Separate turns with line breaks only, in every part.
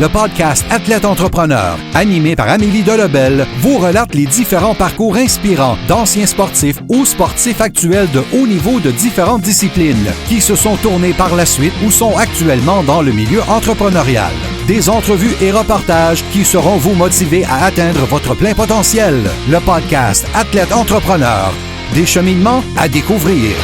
Le podcast Athlète Entrepreneur, animé par Amélie Delebel, vous relate les différents parcours inspirants d'anciens sportifs ou sportifs actuels de haut niveau de différentes disciplines qui se sont tournés par la suite ou sont actuellement dans le milieu entrepreneurial. Des entrevues et reportages qui sauront vous motiver à atteindre votre plein potentiel. Le podcast Athlète Entrepreneur, des cheminements à découvrir.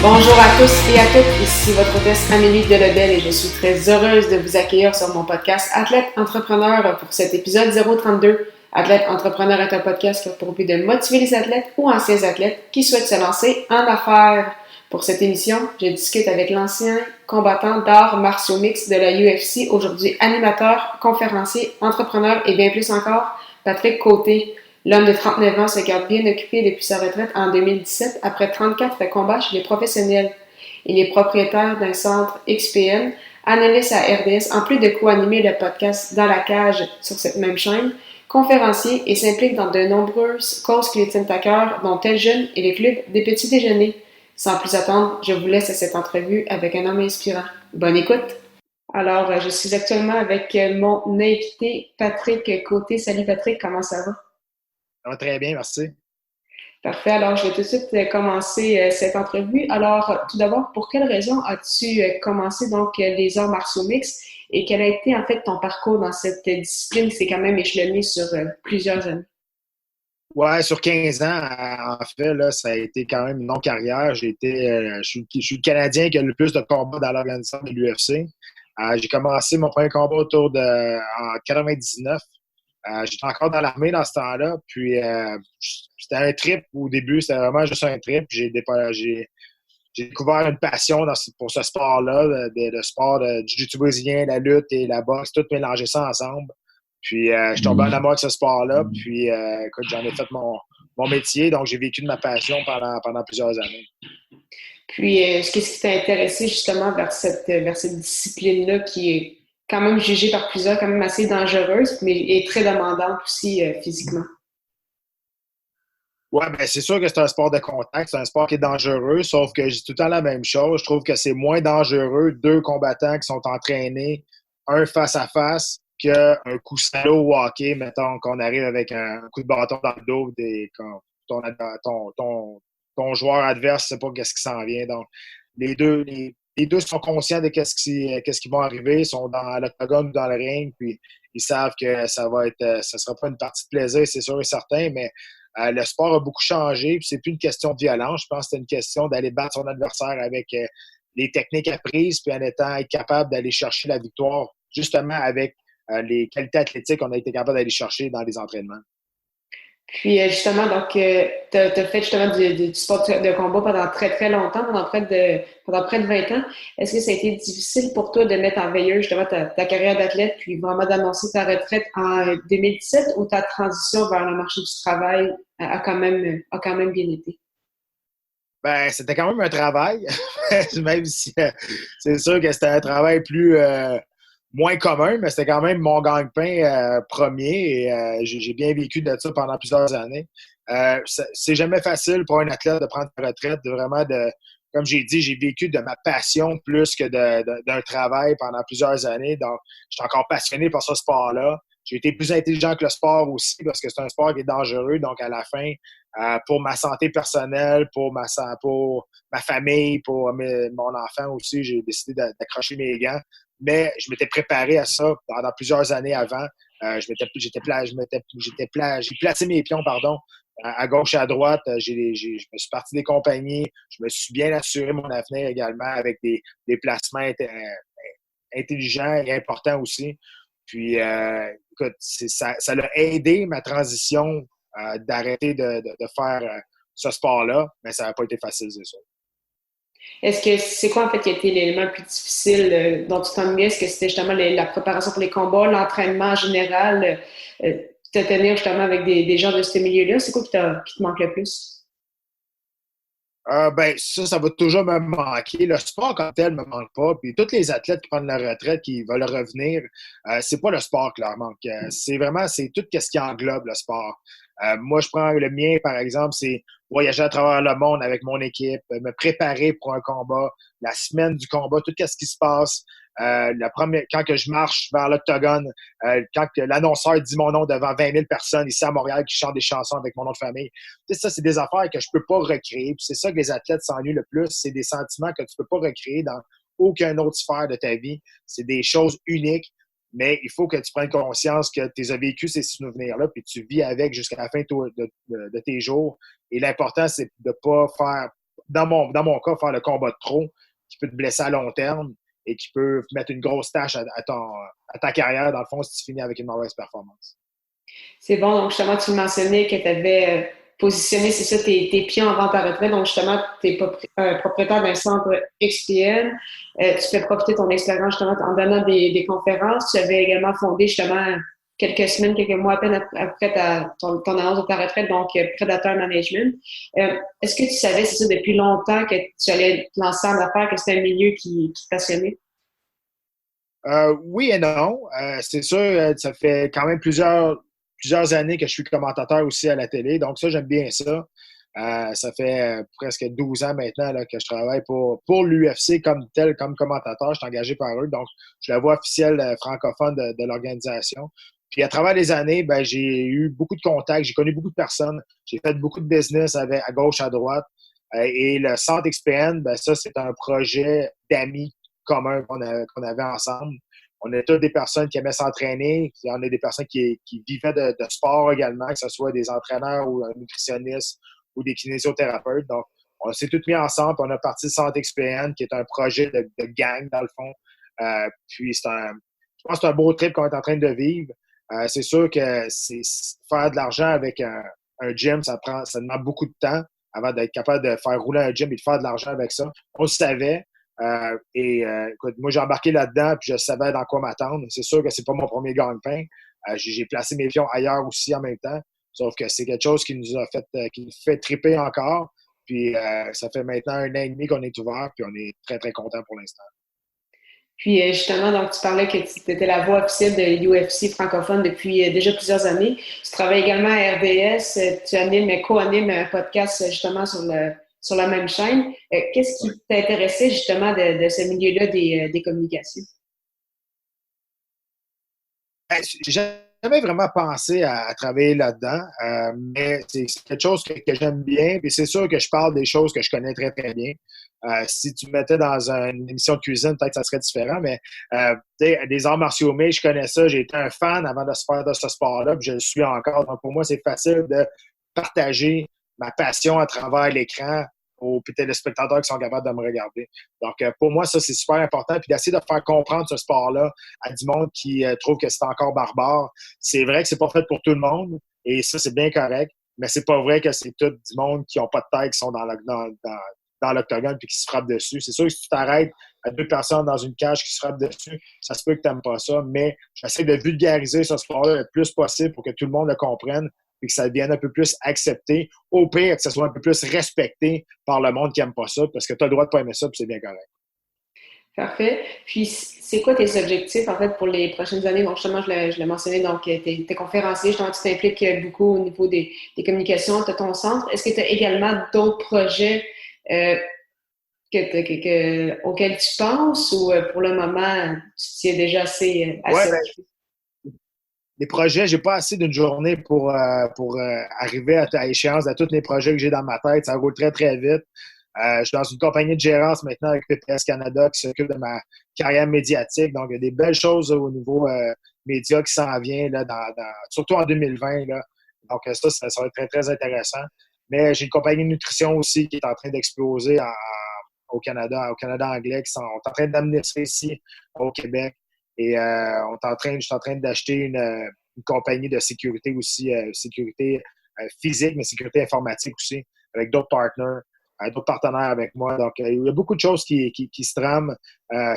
Bonjour à tous et à toutes, ici votre hôtesse Amélie Delebel et je suis très heureuse de vous accueillir sur mon podcast Athlète Entrepreneur pour cet épisode 032. Athlète Entrepreneur est un podcast qui a pour but de motiver les athlètes ou anciens athlètes qui souhaitent se lancer en affaires. Pour cette émission, je discute avec l'ancien combattant d'arts martiaux mixtes de la UFC, aujourd'hui animateur, conférencier, entrepreneur et bien plus encore, Patrick Côté. L'homme de 39 ans se garde bien occupé depuis sa retraite en 2017 après 34 combats chez les professionnels. Il est propriétaire d'un centre XPN, analyste à RDS, en plus de co-animer le podcast Dans la cage sur cette même chaîne, conférencier et s'implique dans de nombreuses causes qui lui tiennent à cœur, dont Tel Jeune et le club des petits déjeuners. Sans plus attendre, je vous laisse à cette entrevue avec un homme inspirant. Bonne écoute! Alors, je suis actuellement avec mon invité Patrick Côté. Salut Patrick, comment ça va?
Ça va très bien, merci.
Parfait. Alors, je vais tout de suite commencer cette entrevue. Alors, tout d'abord, pour quelle raison as-tu commencé donc les arts martiaux mixtes et quel a été en fait ton parcours dans cette discipline qui s'est quand même échelonné sur plusieurs années?
Ouais, sur 15 ans, en fait, là, ça a été quand même une longue carrière. Je suis le Canadien qui a le plus de combats dans l'organisation de l'UFC. J'ai commencé mon premier combat en 99. J'étais encore dans l'armée dans ce temps-là. Puis, c'était un trip au début. C'était vraiment juste un trip. J'ai découvert une passion pour ce sport-là, le sport du jiu-jitsu brésilien, la lutte et la boxe, tout mélanger ça ensemble. Puis, je suis tombé en amour avec ce sport-là. Puis, écoute, j'en ai fait mon métier. Donc, j'ai vécu de ma passion pendant plusieurs années.
Puis, qu'est-ce qui t'a intéressé justement vers cette discipline-là qui est quand même jugée par plusieurs quand même assez dangereuse, mais est très demandante aussi physiquement?
Ouais, ben c'est sûr que c'est un sport de contact, c'est un sport qui est dangereux, sauf que je dis tout le temps la même chose. Je trouve que c'est moins dangereux deux combattants qui sont entraînés un face à face qu'un coup salaud au hockey, mettons qu'on arrive avec un coup de bâton dans le dos quand ton joueur adverse ne sait pas qu'est-ce qui s'en vient. Donc, les deux sont conscients de qu'est-ce qui va arriver, sont dans l'octogone ou dans le ring, puis ils savent que ça sera pas une partie de plaisir, c'est sûr et certain, mais le sport a beaucoup changé, puis c'est plus une question de violence. Je pense que c'est une question d'aller battre son adversaire avec les techniques apprises, puis être capable d'aller chercher la victoire, justement avec les qualités athlétiques qu'on a été capable d'aller chercher dans les entraînements.
Puis justement, donc, tu as fait justement du sport de combat pendant très, très longtemps, pendant près de 20 ans. Est-ce que ça a été difficile pour toi de mettre en veilleuse justement ta carrière d'athlète, puis vraiment d'annoncer ta retraite en 2017 ou ta transition vers le marché du travail a quand même bien été?
Ben, c'était quand même un travail, même si c'est sûr que c'était un travail moins commun, mais c'était quand même mon gagne-pain premier et j'ai bien vécu de ça pendant plusieurs années. C'est jamais facile pour un athlète de prendre sa retraite, comme j'ai dit, j'ai vécu de ma passion plus que d'un travail pendant plusieurs années. Donc, je suis encore passionné par ce sport-là. J'ai été plus intelligent que le sport aussi parce que c'est un sport qui est dangereux. Donc, à la fin, pour ma santé personnelle, pour ma famille, pour mon enfant aussi, j'ai décidé d'accrocher mes gants. Mais je m'étais préparé à ça pendant plusieurs années avant. J'ai placé mes pions, pardon, à gauche et à droite. Je me suis parti des compagnies. Je me suis bien assuré mon avenir également avec des placements intelligents et importants aussi. Puis, écoute, ça l'a aidé ma transition d'arrêter de faire ce sport-là, mais ça n'a pas été facile, c'est sûr.
Est-ce que c'est quoi en fait qui a été l'élément le plus difficile dont tu t'ennuies? Est-ce que c'était justement la préparation pour les combats, l'entraînement en général, te tenir justement avec des gens de ce milieu-là? C'est quoi qui te manque le plus?
Ben, ça va toujours me manquer. Le sport comme tel me manque pas. Puis tous les athlètes qui prennent leur retraite, qui veulent revenir, c'est pas le sport qui leur manque. C'est tout ce qui englobe le sport. Moi, je prends le mien, par exemple, c'est voyager à travers le monde avec mon équipe, me préparer pour un combat, la semaine du combat, tout ce qui se passe. Quand que je marche vers l'octogone, quand que l'annonceur dit mon nom devant 20 000 personnes ici à Montréal qui chantent des chansons avec mon nom de famille. Tu sais, ça, c'est des affaires que je peux pas recréer. Puis c'est ça que les athlètes s'ennuient le plus. C'est des sentiments que tu peux pas recréer dans aucune autre sphère de ta vie. C'est des choses uniques. Mais il faut que tu prennes conscience que tu as vécu ces souvenirs-là, puis tu vis avec jusqu'à la fin de tes jours. Et l'important, c'est de ne pas faire, dans mon cas, faire le combat de trop qui peut te blesser à long terme et qui peut mettre une grosse tâche à ta carrière, dans le fond, si tu finis avec une mauvaise performance.
C'est bon. Donc, justement, tu mentionnais que tu avais positionné, c'est ça, tes pions avant ta retraite. Donc, justement, tu es propriétaire d'un centre XPN. Tu fais profiter de ton expérience, justement, en donnant des conférences. Tu avais également fondé, justement, quelques semaines, quelques mois à peine après ton annonce de ta retraite, donc Predator Management. Est-ce que tu savais, c'est ça, depuis longtemps que tu allais te lancer en affaires, que c'était un milieu qui te passionnait?
Oui et non. C'est sûr, ça fait quand même plusieurs années que je suis commentateur aussi à la télé, donc ça, j'aime bien ça. Ça fait presque 12 ans maintenant là, que je travaille pour l'UFC comme tel, comme commentateur. Je suis engagé par eux, donc je suis la voix officielle francophone de l'organisation. Puis à travers les années, ben, j'ai eu beaucoup de contacts, j'ai connu beaucoup de personnes, j'ai fait beaucoup de business à gauche, à droite. Et le Centre XPN, ben, ça, c'est un projet d'amis communs qu'on avait ensemble. On est toutes des personnes qui aimaient s'entraîner. On est des personnes qui vivaient de sport également, que ce soit des entraîneurs ou un nutritionniste ou des kinésithérapeutes. Donc, on s'est tous mis ensemble. On a parti le Centre XPN, qui est un projet de gang, dans le fond. Puis, je pense que c'est un beau trip qu'on est en train de vivre. C'est sûr que faire de l'argent avec un gym, ça demande beaucoup de temps avant d'être capable de faire rouler un gym et de faire de l'argent avec ça. On le savait. Écoute, moi, j'ai embarqué là-dedans puis je savais dans quoi m'attendre. C'est sûr que c'est pas mon premier gagne-pain. J'ai placé mes pions ailleurs aussi en même temps. Sauf que c'est quelque chose qui nous a fait, qui nous fait triper encore. Puis ça fait maintenant 1 an et demi qu'on est ouvert, puis on est très, très content pour l'instant.
Puis justement, donc tu parlais que tu étais la voix officielle de UFC francophone depuis déjà plusieurs années. Tu travailles également à RDS, tu co-animes un podcast justement sur la même chaîne. Qu'est-ce qui t'intéressait justement de ce milieu-là des communications?
J'ai jamais vraiment pensé à travailler là-dedans, mais c'est quelque chose que j'aime bien. Puis c'est sûr que je parle des choses que je connais très, très bien. Si tu me mettais dans une émission de cuisine, peut-être que ça serait différent, mais des arts martiaux mixtes, je connais ça. J'ai été un fan avant de se faire de ce sport-là, puis je le suis encore. Donc pour moi, c'est facile de partager ma passion à travers l'écran aux téléspectateurs qui sont capables de me regarder. Donc, pour moi, ça, c'est super important. Puis d'essayer de faire comprendre ce sport-là à du monde qui trouve que c'est encore barbare. C'est vrai que c'est pas fait pour tout le monde, et ça, c'est bien correct, mais c'est pas vrai que c'est tout du monde qui ont pas de tête, qui sont dans l'octogone puis qui se frappent dessus. C'est sûr que si tu t'arrêtes à 2 personnes dans une cage qui se frappent dessus, ça se peut que tu n'aimes pas ça, mais j'essaie de vulgariser ce sport-là le plus possible pour que tout le monde le comprenne et que ça devienne un peu plus accepté. Au pire, que ça soit un peu plus respecté par le monde qui n'aime pas ça, parce que tu as le droit de pas aimer ça, puis c'est bien correct.
Parfait. Puis, c'est quoi tes objectifs, en fait, pour les prochaines années? Donc, justement, je l'ai mentionné, donc, t'es conférencier, justement, tu t'impliques beaucoup au niveau des communications, tu as ton centre. Est-ce que tu as également d'autres projets auxquels tu penses ou pour le moment, tu t'y es déjà assez
Les projets, j'ai pas assez d'une journée pour arriver à échéance de tous les projets que j'ai dans ma tête. Ça roule très, très vite. Je suis dans une compagnie de gérance maintenant avec PPS Canada qui s'occupe de ma carrière médiatique. Donc, il y a des belles choses au niveau média qui s'en vient, là, surtout en 2020. Là. Donc, ça va être très, très intéressant. Mais j'ai une compagnie de nutrition aussi qui est en train d'exploser au Canada anglais, qui sont en train d'amener ça ici au Québec. Et je suis en train d'acheter une compagnie de sécurité aussi, sécurité physique, mais sécurité informatique aussi, avec d'autres partenaires avec moi. Donc, il y a beaucoup de choses qui se trament.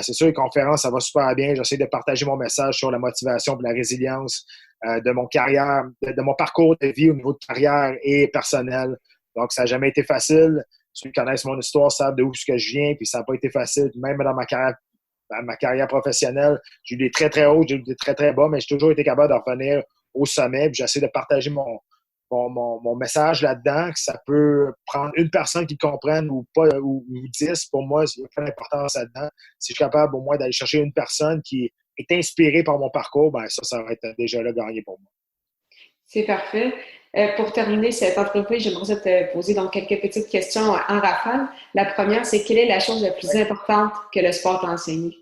C'est sûr, les conférences, ça va super bien. J'essaie de partager mon message sur la motivation et la résilience de mon parcours de vie au niveau de carrière et personnel. Donc, ça n'a jamais été facile. Ceux qui connaissent mon histoire savent d'où je viens, puis ça n'a pas été facile. Même dans ma carrière professionnelle, j'ai eu des très, très hauts, j'ai eu des très, très bas, mais j'ai toujours été capable de revenir au sommet. Puis j'essaie de partager mon message là-dedans, que ça peut prendre une personne qui comprenne ou pas, ou 10, pour moi, il y a pas d'importance là-dedans. Si je suis capable au moins d'aller chercher une personne qui est inspirée par mon parcours, ben ça va être déjà là gagné pour moi.
C'est parfait. Pour terminer cette entrevue, j'aimerais te poser donc quelques petites questions en rafale. La première, c'est quelle est la chose la plus importante que le sport t'a enseigné?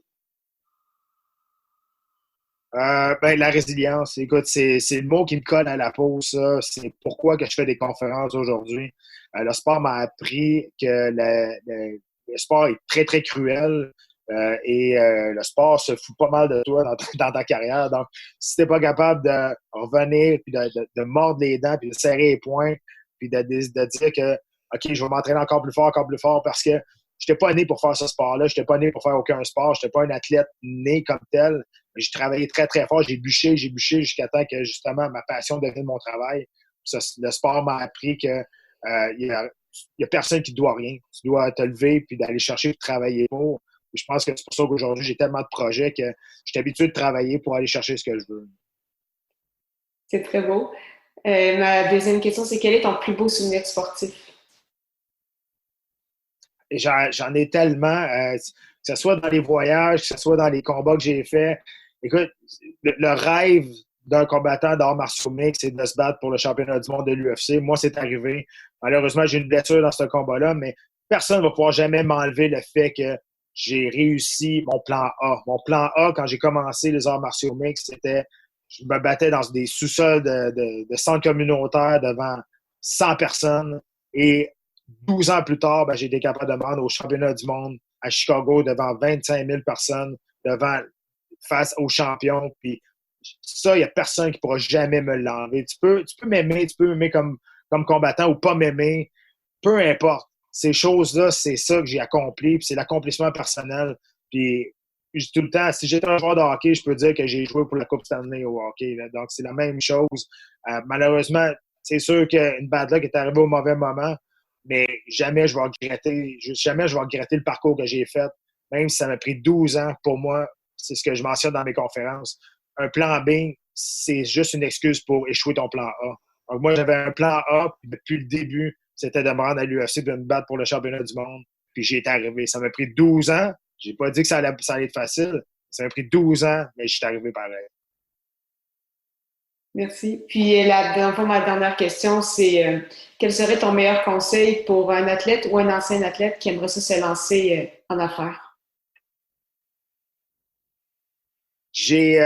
La résilience. Écoute, c'est le mot qui me colle à la peau, ça. C'est pourquoi que je fais des conférences aujourd'hui. Le sport m'a appris que le sport est très, très cruel. Le sport se fout pas mal de toi dans ta carrière. Donc, si t'es pas capable de revenir, puis de mordre les dents, puis de serrer les poings, puis de dire que OK, je vais m'entraîner encore plus fort, parce que je n'étais pas né pour faire ce sport-là, je n'étais pas né pour faire aucun sport, je n'étais pas un athlète né comme tel. J'ai travaillé très, très fort, j'ai bûché jusqu'à temps que justement ma passion devienne mon travail. Le sport m'a appris que il y a personne qui te doit rien. Tu dois te lever puis d'aller chercher de travailler pour. Je pense que c'est pour ça qu'aujourd'hui, j'ai tellement de projets que je suis habitué de travailler pour aller chercher ce que je veux.
C'est très beau. Ma deuxième question, c'est quel est ton plus beau souvenir sportif?
J'en ai tellement, que ce soit dans les voyages, que ce soit dans les combats que j'ai faits. Écoute, le rêve d'un combattant d'arts martiaux mixtes, c'est de se battre pour le championnat du monde de l'UFC. Moi, c'est arrivé. Malheureusement, j'ai une blessure dans ce combat-là, mais personne ne va pouvoir jamais m'enlever le fait que j'ai réussi mon plan A. Mon plan A, quand j'ai commencé les arts martiaux mixtes, c'était je me battais dans des sous-sols de centres communautaires devant 100 personnes. Et 12 ans plus tard, j'ai été capable de me rendre au championnat du monde à Chicago devant 25 000 personnes, face aux champions. Puis ça, il n'y a personne qui ne pourra jamais me l'enlever. Tu peux m'aimer, comme combattant ou pas m'aimer, peu importe. Ces choses-là, c'est ça que j'ai accompli, puis c'est l'accomplissement personnel. Puis je dis tout le temps, si j'étais un joueur de hockey, je peux dire que j'ai joué pour la Coupe Stanley au hockey. Là. Donc, c'est la même chose. Malheureusement, c'est sûr qu'une bad luck est arrivée au mauvais moment, mais jamais je vais regretter le parcours que j'ai fait, même si ça m'a pris 12 ans. Pour moi, c'est ce que je mentionne dans mes conférences. Un plan B, c'est juste une excuse pour échouer ton plan A. Donc, moi, j'avais un plan A, puis depuis le début, c'était de me rendre à l'UFC, de me battre pour le championnat du monde, puis j'y étais arrivé. Ça m'a pris 12 ans. J'ai pas dit que ça allait être facile. Ça m'a pris 12 ans, mais j'y suis arrivé pareil.
Merci. Puis, ma dernière question, c'est quel serait ton meilleur conseil pour un athlète ou un ancien athlète qui aimerait se lancer en affaires?
J'ai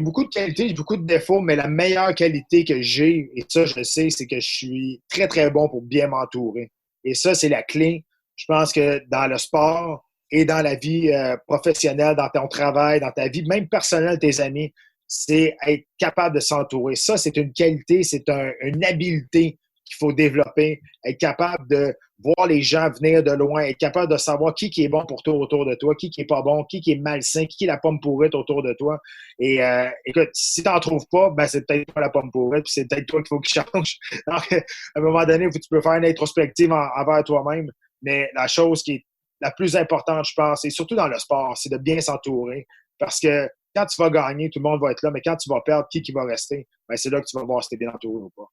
beaucoup de qualités, j'ai beaucoup de défauts, mais la meilleure qualité que j'ai, et ça, je le sais, c'est que je suis très, très bon pour bien m'entourer. Et ça, c'est la clé. Je pense que dans le sport et dans la vie professionnelle, dans ton travail, dans ta vie même personnelle, tes amis, c'est être capable de s'entourer. Ça, c'est une qualité, c'est une habileté qu'il faut développer. Être capable de voir les gens venir de loin, être capable de savoir qui est bon pour toi autour de toi, qui est pas bon, qui est malsain, qui est la pomme pourrite autour de toi. Et écoute, si tu n'en trouves pas, c'est peut-être pas la pomme pourrite, puis c'est peut-être toi qu'il faut qu'il change. Donc, à un moment donné, tu peux faire une introspective envers toi-même. Mais la chose qui est la plus importante, je pense, et surtout dans le sport, c'est de bien s'entourer. Parce que quand tu vas gagner, tout le monde va être là, mais quand tu vas perdre, qui va rester? C'est là que tu vas voir si tu es bien entouré ou pas.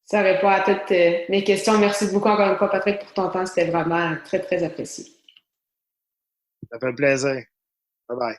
Ça répond à toutes mes questions. Merci beaucoup encore une fois, Patrick, pour ton temps. C'était vraiment très, très apprécié.
Ça fait plaisir. Bye-bye.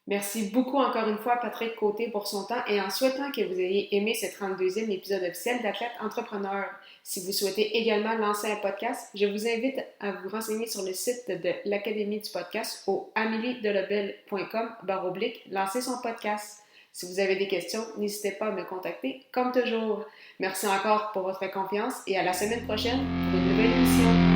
Merci beaucoup encore une fois à Patrick Côté pour son temps et en souhaitant que vous ayez aimé ce 32e épisode officiel d'Athlète Entrepreneur. Si vous souhaitez également lancer un podcast, je vous invite à vous renseigner sur le site de l'Académie du podcast au ameliedelobel.com/lancer son podcast. Si vous avez des questions, n'hésitez pas à me contacter comme toujours. Merci encore pour votre confiance et à la semaine prochaine pour une nouvelle émission.